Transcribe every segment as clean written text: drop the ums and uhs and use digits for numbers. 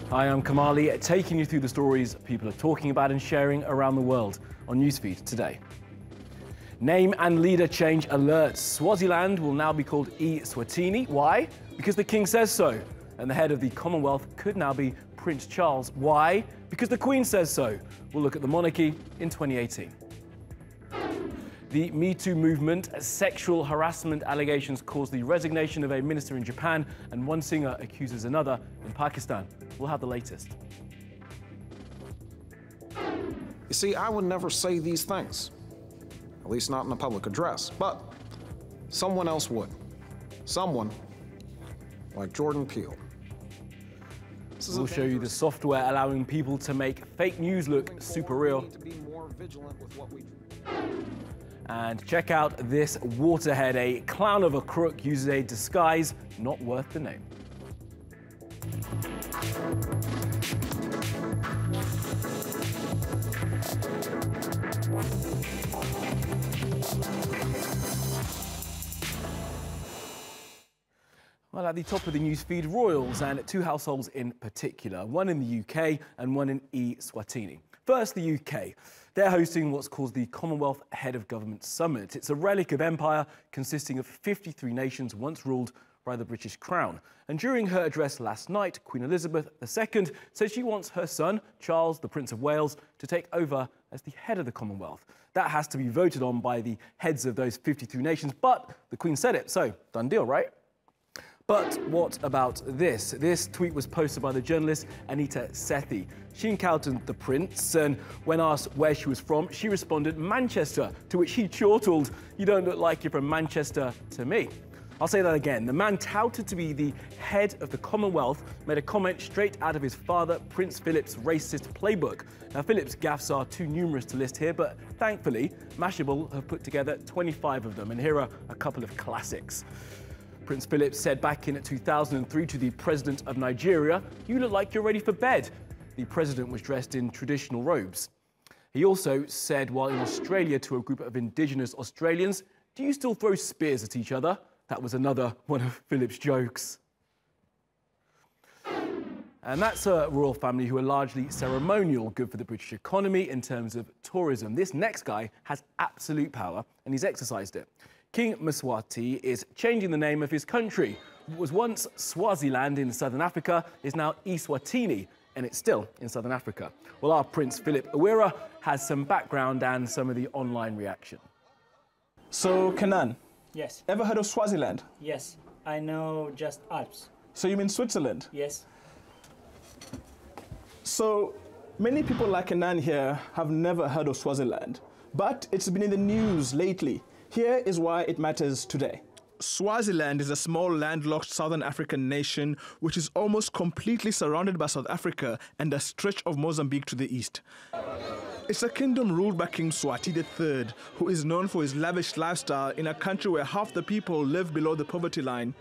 Hi, I'm Kamali, taking you through the stories people are talking about and sharing around the world on NewsFeed today. Name and leader change alerts. Swaziland will now be called Eswatini. Why? Because the king says so. And the head of the Commonwealth could now be Prince Charles. Why? Because the Queen says so. We'll look at the monarchy in 2018. The Me Too movement, sexual harassment allegations caused the resignation of a minister in Japan, and one singer accuses another in Pakistan. We'll have the latest. You see, I would never say these things, at least not in a public address, but someone else would. Someone like Jordan Peele. We'll show you the software allowing people to make fake news look super real. And check out this waterhead. A clown of a crook uses a disguise not worth the name. Well, at the top of the newsfeed, royals and two households in particular, one in the UK and one in Eswatini. First, the UK. They're hosting what's called the Commonwealth Head of Government Summit. It's a relic of empire consisting of 53 nations once ruled by the British Crown. And during her address last night, Queen Elizabeth II said she wants her son, Charles, the Prince of Wales, to take over as the head of the Commonwealth. That has to be voted on by the heads of those 53 nations, but the Queen said it, so done deal, right? But what about this? This tweet was posted by the journalist Anita Sethi. She encountered the prince, and when asked where she was from, she responded, Manchester, to which he chortled, "You don't look like you're from Manchester to me." I'll say that again. The man touted to be the head of the Commonwealth made a comment straight out of his father, Prince Philip's racist playbook. Now, Philip's gaffes are too numerous to list here, but thankfully, Mashable have put together 25 of them, and here are a couple of classics. Prince Philip said back in 2003 to the president of Nigeria, "You look like you're ready for bed." The president was dressed in traditional robes. He also said while in Australia to a group of indigenous Australians, "Do you still throw spears at each other?" That was another one of Philip's jokes. And that's a royal family who are largely ceremonial, good for the British economy in terms of tourism. This next guy has absolute power, and he's exercised it. King Mswati is changing the name of his country. What was once Swaziland in southern Africa is now Eswatini, and it's still in southern Africa. Well, our Prince Philip Awira has some background and some of the online reaction. So, Kenan? Yes. Ever heard of Swaziland? Yes. I know just Alps. So you mean Switzerland? Yes. So, many people like Kenan here have never heard of Swaziland, but it's been in the news lately. Here is why it matters today. Swaziland is a small landlocked southern African nation which is almost completely surrounded by South Africa and a stretch of Mozambique to the east. It's a kingdom ruled by King Mswati III, who is known for his lavish lifestyle in a country where half the people live below the poverty line.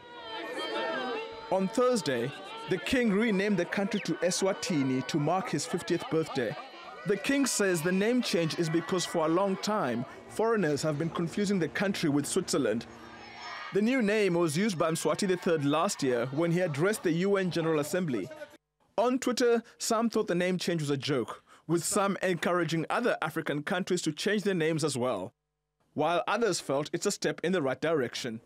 On Thursday, the king renamed the country to Eswatini to mark his 50th birthday. The king says the name change is because for a long time, foreigners have been confusing the country with Switzerland. The new name was used by Mswati III last year when he addressed the UN General Assembly. On Twitter, some thought the name change was a joke, with some encouraging other African countries to change their names as well, while others felt it's a step in the right direction.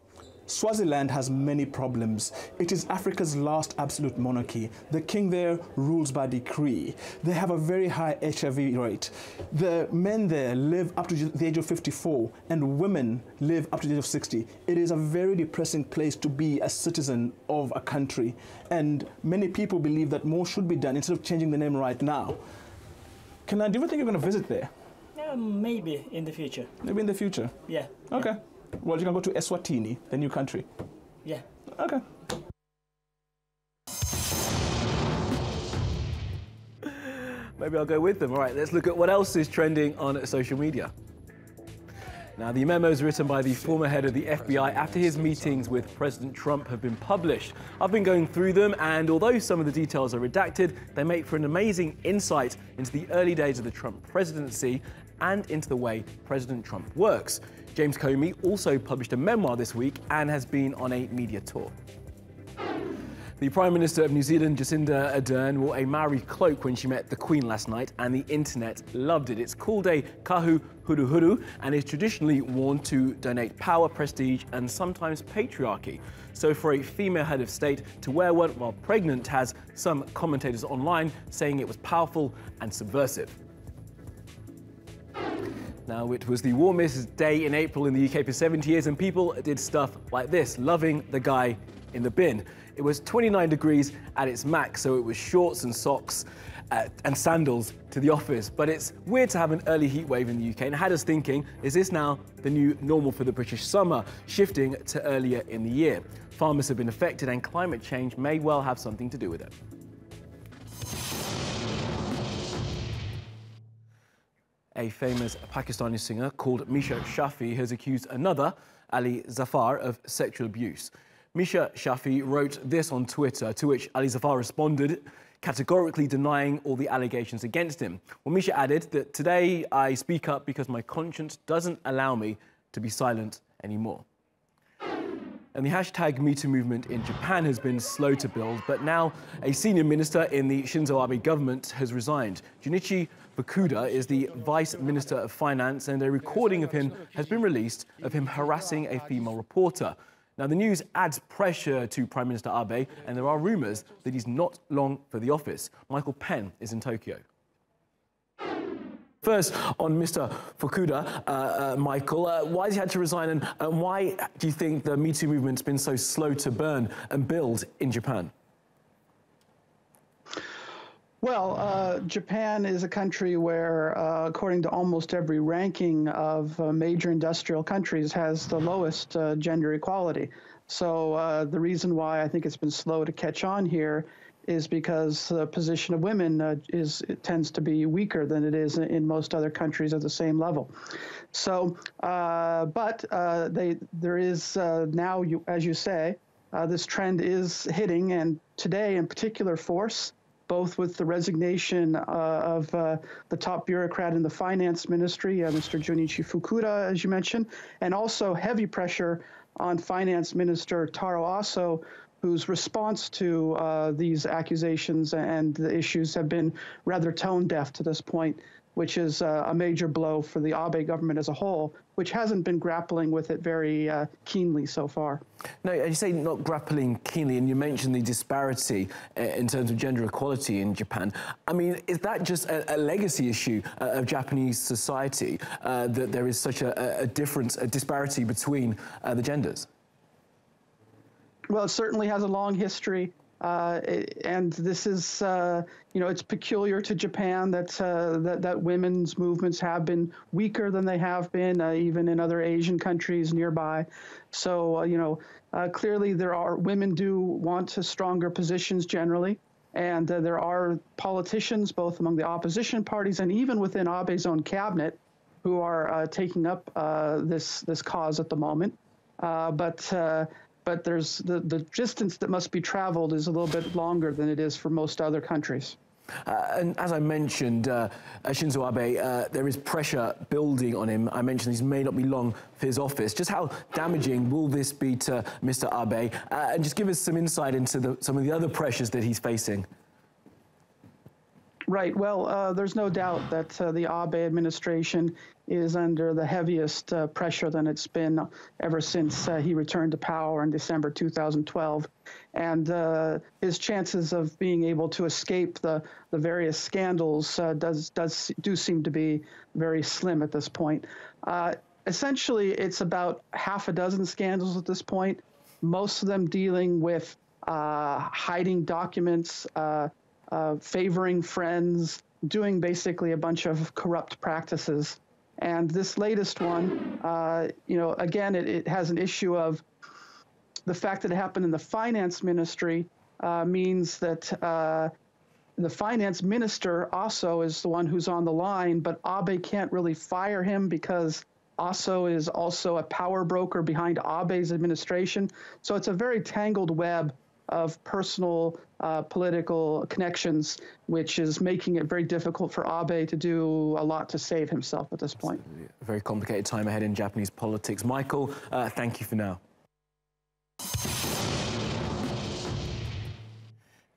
Swaziland has many problems. It is Africa's last absolute monarchy. The king there rules by decree. They have a very high HIV rate. The men there live up to the age of 54 and women live up to the age of 60. It is a very depressing place to be a citizen of a country. And many people believe that more should be done instead of changing the name right now. Kenan, do you ever think you're going to visit there? Yeah, maybe in the future. Maybe in the future? Yeah. Okay. Yeah. Well, you can go to Eswatini, the new country. Yeah. Okay. Maybe I'll go with them. All right, let's look at what else is trending on social media. Now, the memos written by the former head of the FBI after his meetings with President Trump have been published. I've been going through them, and although some of the details are redacted, they make for an amazing insight into the early days of the Trump presidency and into the way President Trump works. James Comey also published a memoir this week and has been on a media tour. The Prime Minister of New Zealand, Jacinda Ardern, wore a Maori cloak when she met the Queen last night, and the internet loved it. It's called a kahu huruhuru and is traditionally worn to donate power, prestige and sometimes patriarchy. So for a female head of state to wear one while pregnant has some commentators online saying it was powerful and subversive. Now, it was the warmest day in April in the UK for 70 years, and people did stuff like this, loving the guy in the bin. It was 29 degrees at its max, so it was shorts and socks and sandals to the office. But it's weird to have an early heat wave in the UK, and it had us thinking, is this now the new normal for the British summer, shifting to earlier in the year? Farmers have been affected, and climate change may well have something to do with it. A famous Pakistani singer called Misha Shafi has accused another, Ali Zafar, of sexual abuse. Misha Shafi wrote this on Twitter, to which Ali Zafar responded, categorically denying all the allegations against him. Well, Misha added that today I speak up because my conscience doesn't allow me to be silent anymore. And the hashtag #MeToo movement in Japan has been slow to build, but now a senior minister in the Shinzo Abe government has resigned. Junichi Fukuda is the Vice Minister of Finance, and a recording of him has been released of him harassing a female reporter. Now, the news adds pressure to Prime Minister Abe, and there are rumours that he's not long for the office. Michael Penn is in Tokyo. First, on Mr. Fukuda, Michael, why has he had to resign, and why do you think the Me Too movement's been so slow to burn and build in Japan? Well, Japan is a country where, according to almost every ranking of major industrial countries, has the lowest gender equality. So the reason why I think it's been slow to catch on here is because the position of women tends to be weaker than it is in most other countries at the same level. So, there is now, as you say, this trend is hitting, and today in particular force, both with the resignation of the top bureaucrat in the finance ministry, Mr. Junichi Fukuda, as you mentioned, and also heavy pressure on Finance Minister Taro Aso, whose response to these accusations and the issues have been rather tone-deaf to this point, which is a major blow for the Abe government as a whole, which hasn't been grappling with it very keenly so far. No, you say not grappling keenly, and you mentioned the disparity in terms of gender equality in Japan. I mean, is that just a legacy issue of Japanese society, that there is such a difference, a disparity between the genders? Well, it certainly has a long history. And this is, it's peculiar to Japan that women's movements have been weaker than they have been, even in other Asian countries nearby. So, clearly women do want stronger positions generally. And there are politicians, both among the opposition parties and even within Abe's own cabinet, who are taking up this cause at the moment. But there's the distance that must be traveled is a little bit longer than it is for most other countries. And as I mentioned, Shinzo Abe, there is pressure building on him. I mentioned this may not be long for his office. Just how damaging will this be to Mr. Abe? And just give us some insight into some of the other pressures that he's facing. Right. Well, there's no doubt that the Abe administration is under the heaviest pressure than it's been ever since he returned to power in December 2012. And his chances of being able to escape the various scandals do seem to be very slim at this point. Essentially, it's about half a dozen scandals at this point, most of them dealing with hiding documents, favoring friends, doing basically a bunch of corrupt practices. And this latest one, again, it has an issue of the fact that it happened in the finance ministry means that the finance minister also is the one who's on the line, but Abe can't really fire him because Aso is also a power broker behind Abe's administration. So it's a very tangled web of personal political connections, which is making it very difficult for Abe to do a lot to save himself at this point. A very complicated time ahead in Japanese politics. Michael, thank you for now.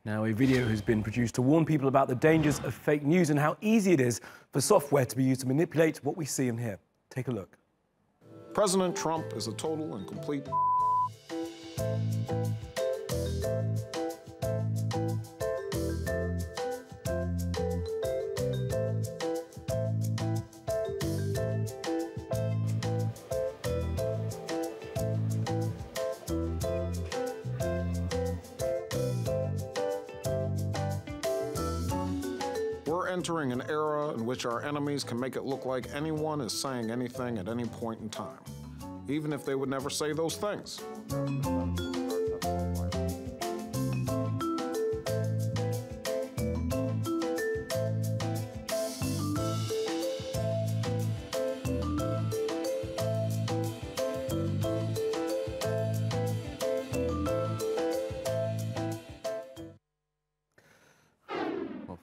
Now, a video has been produced to warn people about the dangers of fake news and how easy it is for software to be used to manipulate what we see and hear. Take a look. President Trump is a total and complete We're entering an era in which our enemies can make it look like anyone is saying anything at any point in time, even if they would never say those things.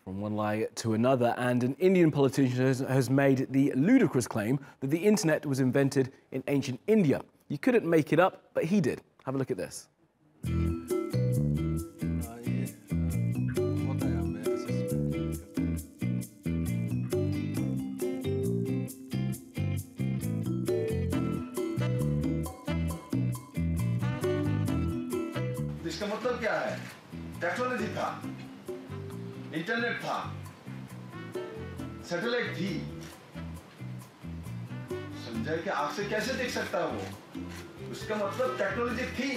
From one lie to another, and an Indian politician has made the ludicrous claim that the internet was invented in ancient India. You couldn't make it up, but he did. Have a look at this. इसका मतलब क्या है? Technology था, internet था, satellite थी। समझा कि आँख से कैसे देख सकता है वो? उसका मतलब टेक्नोलॉजी थी।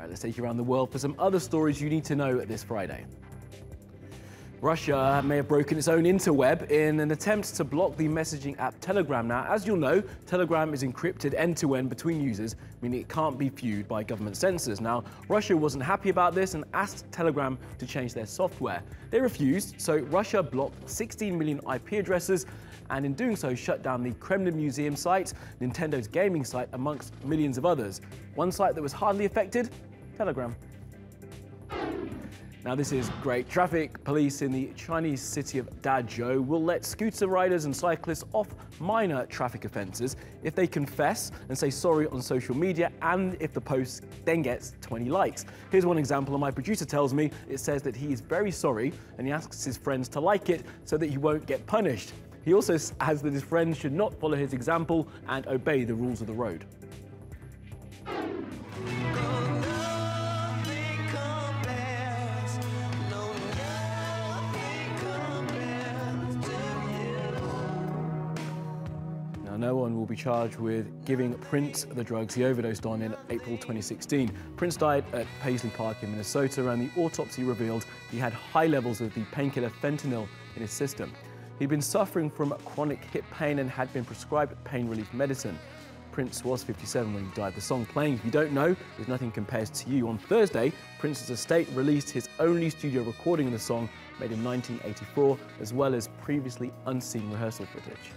Let's take you around the world for some other stories you need to know this Friday. Russia may have broken its own interweb in an attempt to block the messaging app Telegram. Now, as you'll know, Telegram is encrypted end-to-end between users, meaning it can't be viewed by government censors. Now, Russia wasn't happy about this and asked Telegram to change their software. They refused, so Russia blocked 16 million IP addresses and in doing so shut down the Kremlin Museum site, Nintendo's gaming site, amongst millions of others. One site that was hardly affected? Telegram. Now this is great. Traffic police in the Chinese city of Dazhou will let scooter riders and cyclists off minor traffic offences if they confess and say sorry on social media and if the post then gets 20 likes. Here's one example, and my producer tells me it says that he is very sorry and he asks his friends to like it so that he won't get punished. He also adds that his friends should not follow his example and obey the rules of the road. No one will be charged with giving Prince the drugs he overdosed on in April 2016. Prince died at Paisley Park in Minnesota, and the autopsy revealed he had high levels of the painkiller fentanyl in his system. He'd been suffering from chronic hip pain and had been prescribed pain relief medicine. Prince was 57 when he died. The song playing, if you don't know, is Nothing Compares to You. On Thursday, Prince's estate released his only studio recording of the song, made in 1984, as well as previously unseen rehearsal footage.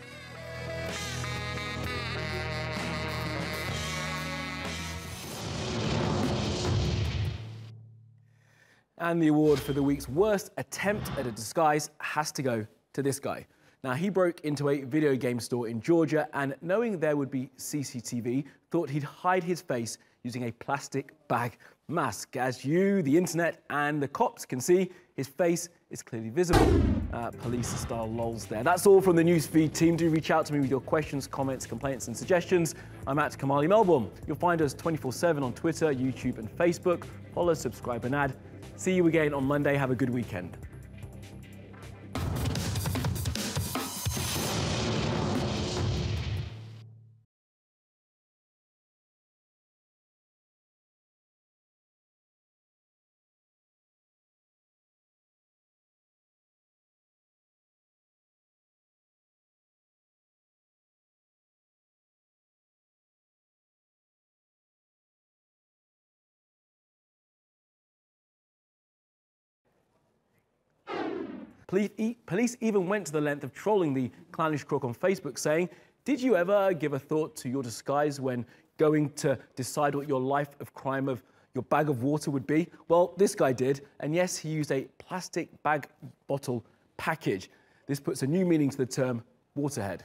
And the award for the week's worst attempt at a disguise has to go to this guy. Now, he broke into a video game store in Georgia and, knowing there would be CCTV, thought he'd hide his face using a plastic bag mask. As you, the internet, and the cops can see, his face is clearly visible. Police-style lols there. That's all from the NewsFeed team. Do reach out to me with your questions, comments, complaints, and suggestions. I'm at Kamali Melbourne. You'll find us 24/7 on Twitter, YouTube, and Facebook. Follow, subscribe, and add. See you again on Monday. Have a good weekend. Police even went to the length of trolling the clownish crook on Facebook, saying, "Did you ever give a thought to your disguise when going to decide what your life of crime of your bag of water would be?" Well, this guy did, and yes, he used a plastic bag bottle package. This puts a new meaning to the term waterhead.